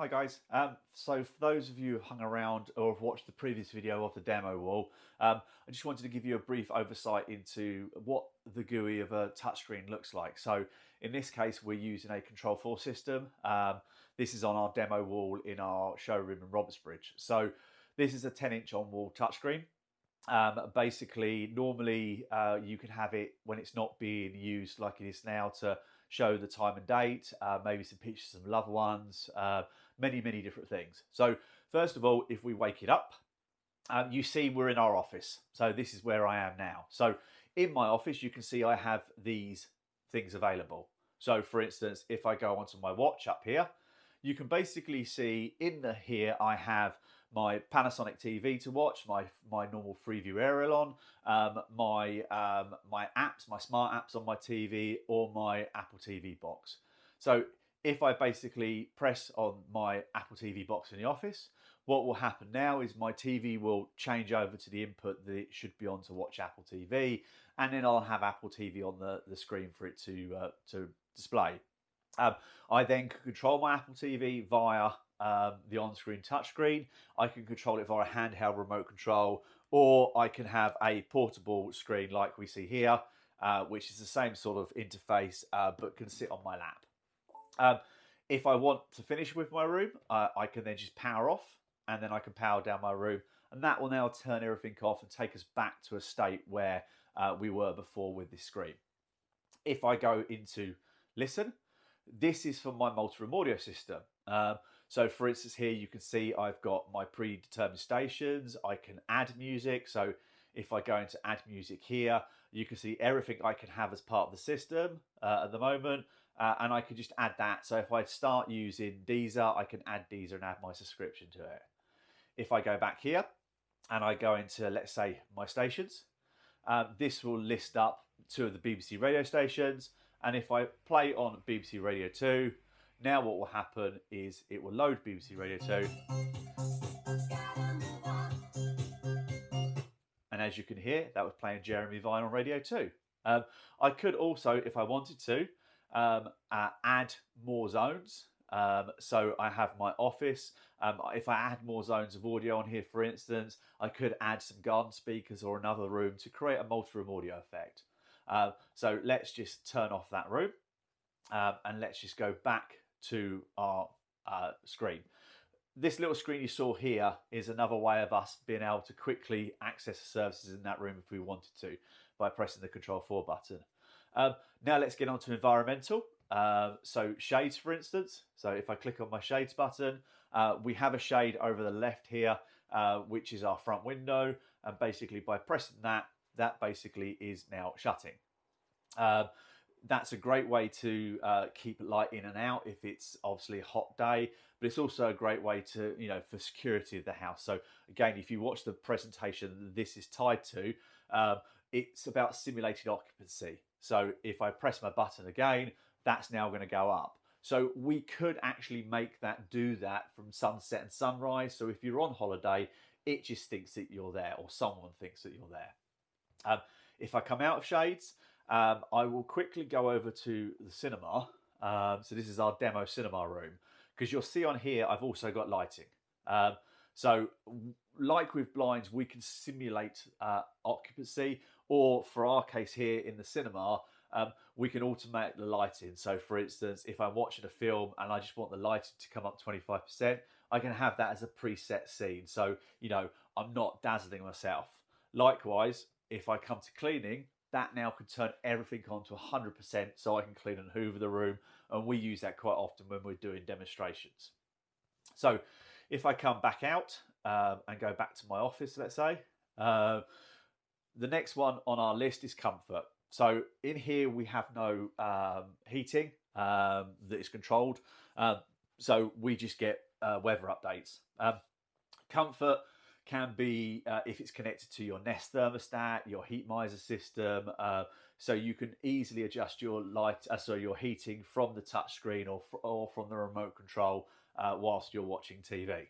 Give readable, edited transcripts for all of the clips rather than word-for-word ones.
Hi guys. So for those of you who hung around or have watched the previous video of the demo wall, I just wanted to give you a brief oversight into what the GUI of a touchscreen looks like. So in this case, we're using a Control 4 system. This is on our demo wall in our showroom in Robertsbridge. So this is a 10-inch on-wall touchscreen. Basically, normally you can have it when it's not being used like it is now to show the time and date, maybe some pictures of loved ones, many different things. So first of all, if we wake it up, you see we're in our office. So this is where I am now. So in my office, you can see I have these things available. So for instance, if I go onto my watch up here, you can basically see in here I have my Panasonic TV to watch, my normal Freeview Aerial on, my apps, my smart apps on my TV, or my Apple TV box. So if I basically press on my Apple TV box in the office, what will happen now is my TV will change over to the input that it should be on to watch Apple TV, and then I'll have Apple TV on the screen for it to display. I then can control my Apple TV via the on-screen touchscreen. I can control it via a handheld remote control, or I can have a portable screen like we see here, which is the same sort of interface, but can sit on my lap. If I want to finish with my room, I can then just power off, and then I can power down my room, and that will now turn everything off and take us back to a state where we were before with this screen. If I go into listen, this is for my multi-room audio system. So for instance, here you can see I've got my predetermined stations. I can add music. So if I go into add music here, you can see everything I can have as part of the system at the moment. And I can just add that. So if I start using Deezer, I can add Deezer and add my subscription to it. If I go back here and I go into, let's say, my stations, this will list up 2 of the BBC radio stations. And if I play on BBC Radio 2, now what will happen is it will load BBC Radio 2. And as you can hear, that was playing Jeremy Vine on Radio 2. I could also, if I wanted to, add more zones. So I have my office. If I add more zones of audio on here, for instance, I could add some garden speakers or another room to create a multi-room audio effect. So let's just turn off that room and let's just go back to our screen. This little screen you saw here is another way of us being able to quickly access the services in that room if we wanted to by pressing the Control 4 button. Now let's get on to environmental. So shades, for instance. So if I click on my shades button, we have a shade over the left here, which is our front window. And basically by pressing that, that basically is now shutting. That's a great way to keep light in and out if it's obviously a hot day, but it's also a great way to, for security of the house. So again, if you watch the presentation that this is tied to, it's about simulated occupancy. So if I press my button again, that's now going to go up. So we could actually make that do that from sunset and sunrise. So if you're on holiday, it just thinks that you're there, or someone thinks that you're there. If I come out of shades, I will quickly go over to the cinema. So this is our demo cinema room, because you'll see on here I've also got lighting. So like with blinds, we can simulate occupancy, or for our case here in the cinema, we can automate the lighting. So for instance, if I'm watching a film and I just want the lighting to come up 25%, I can have that as a preset scene. So, I'm not dazzling myself. Likewise, if I come to cleaning, that now can turn everything on to 100% so I can clean and hoover the room. And we use that quite often when we're doing demonstrations. So if I come back out and go back to my office, let's say, the next one on our list is comfort. So in here, we have no heating that is controlled. So we just get weather updates. Comfort can be if it's connected to your Nest thermostat, your heat miser system. So you can easily adjust your your heating from the touchscreen or from the remote control whilst you're watching TV.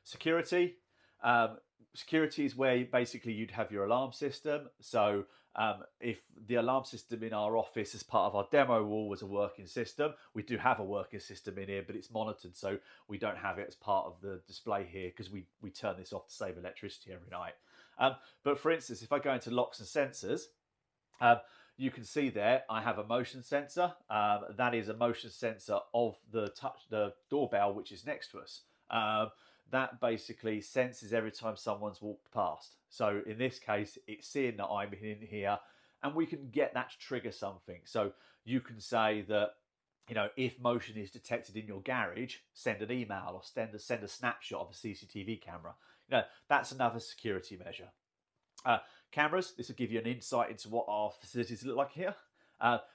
Security. Security is where basically you'd have your alarm system. So If the alarm system in our office as part of our demo wall was a working system, we do have a working system in here, but it's monitored, so we don't have it as part of the display here because we turn this off to save electricity every night. But for instance, if I go into locks and sensors, you can see there I have a motion sensor. That is a motion sensor of the doorbell, which is next to us. That basically senses every time someone's walked past. So in this case, it's seeing that I'm in here, and we can get that to trigger something. So you can say that, if motion is detected in your garage, send an email or send a snapshot of a CCTV camera. That's another security measure. Cameras, this will give you an insight into what our facilities look like here.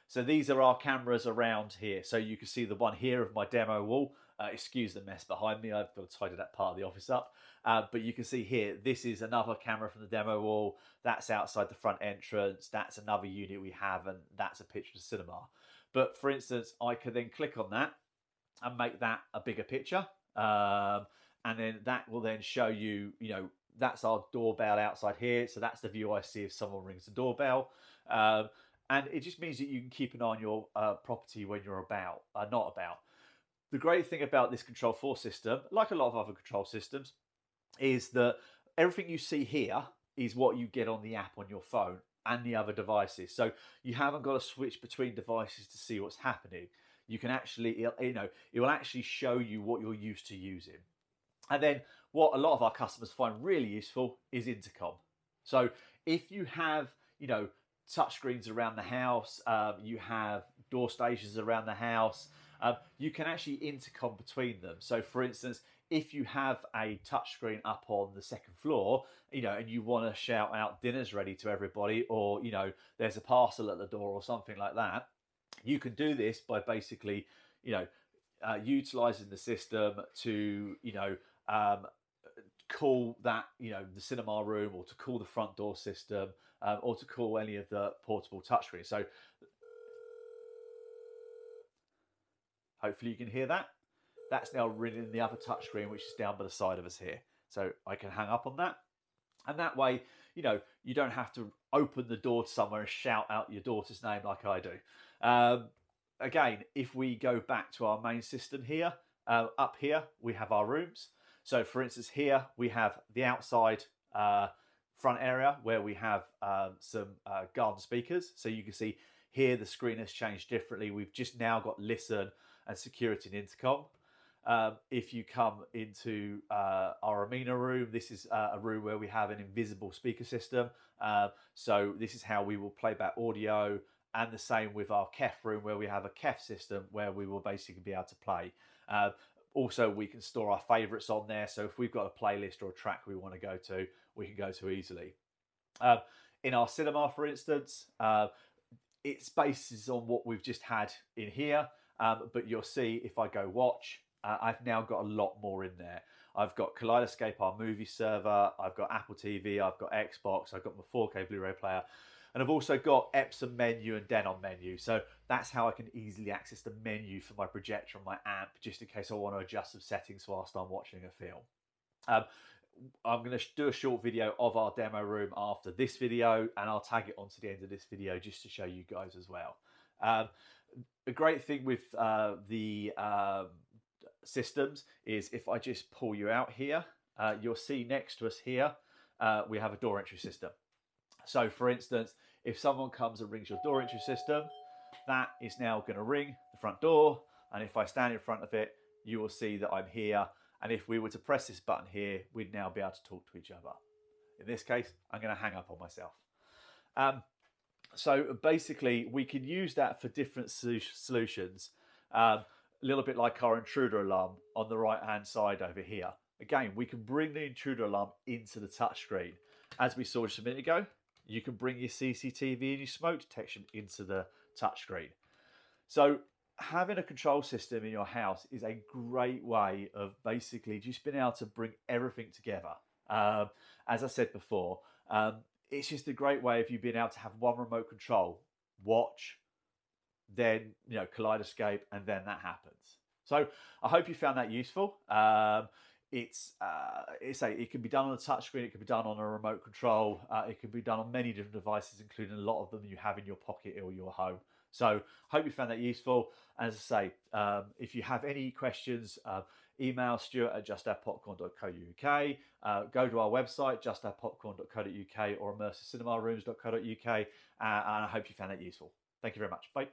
So these are our cameras around here. So you can see the one here of my demo wall. Excuse the mess behind me, I've got to tidy that part of the office up. But you can see here, this is another camera from the demo wall. That's outside the front entrance. That's another unit we have, and that's a picture of the cinema. But for instance, I could then click on that and make that a bigger picture. And then that will then show you, that's our doorbell outside here. So that's the view I see if someone rings the doorbell. And it just means that you can keep an eye on your property when you're not about. The great thing about this Control 4 system, like a lot of other control systems, is that everything you see here is what you get on the app on your phone and the other devices. So you haven't got to switch between devices to see what's happening. You can actually, it will actually show you what you're used to using. And then what a lot of our customers find really useful is intercom. So if you have, touch screens around the house, you have door stations around the house, you can actually intercom between them. So for instance, if you have a touchscreen up on the second floor, and you want to shout out dinner's ready to everybody, or, there's a parcel at the door or something like that, you can do this by basically, utilizing the system to, call that, the cinema room, or to call the front door system, or to call any of the portable touchscreens. So hopefully you can hear that. That's now ringing the other touchscreen, which is down by the side of us here. So I can hang up on that. And that way, you don't have to open the door to somewhere and shout out your daughter's name like I do. Again, if we go back to our main system here, up here, we have our rooms. So for instance, here we have the outside front area where we have some garden speakers. So you can see here the screen has changed differently. We've just now got listen and security and intercom. If you come into our Amina room, this is a room where we have an invisible speaker system. So this is how we will play back audio, and the same with our KEF room, where we have a KEF system where we will basically be able to play. Also, we can store our favorites on there. So if we've got a playlist or a track we want to go to, we can go to easily. In our cinema, for instance, it's based on what we've just had in here. But you'll see if I go watch, I've now got a lot more in there. I've got Kaleidoscape, our movie server. I've got Apple TV. I've got Xbox. I've got my 4K Blu-ray player. And I've also got Epson menu and Denon menu. So that's how I can easily access the menu for my projector and my amp, just in case I want to adjust some settings whilst I'm watching a film. I'm going to do a short video of our demo room after this video, and I'll tag it onto the end of this video just to show you guys as well. A great thing with the systems is if I just pull you out here, you'll see next to us here, we have a door entry system. So for instance, if someone comes and rings your door entry system, that is now going to ring the front door. And if I stand in front of it, you will see that I'm here. And if we were to press this button here, we'd now be able to talk to each other. In this case, I'm going to hang up on myself. So basically, we can use that for different solutions. A little bit like our intruder alarm on the right-hand side over here. Again, we can bring the intruder alarm into the touchscreen. As we saw just a minute ago, you can bring your CCTV and your smoke detection into the touchscreen. So having a control system in your house is a great way of basically just being able to bring everything together. As I said before, it's just a great way of you being able to have one remote control, watch, then Kaleidoscape, and then that happens. So I hope you found that useful. it can be done on a touchscreen, it can be done on a remote control, it can be done on many different devices, including a lot of them you have in your pocket or your home. So hope you found that useful. As I say, if you have any questions, email stuart@justourpopcorn.co.uk, go to our website, justourpopcorn.co.uk or immersivecinemarooms.co.uk, and I hope you found that useful. Thank you very much. Bye.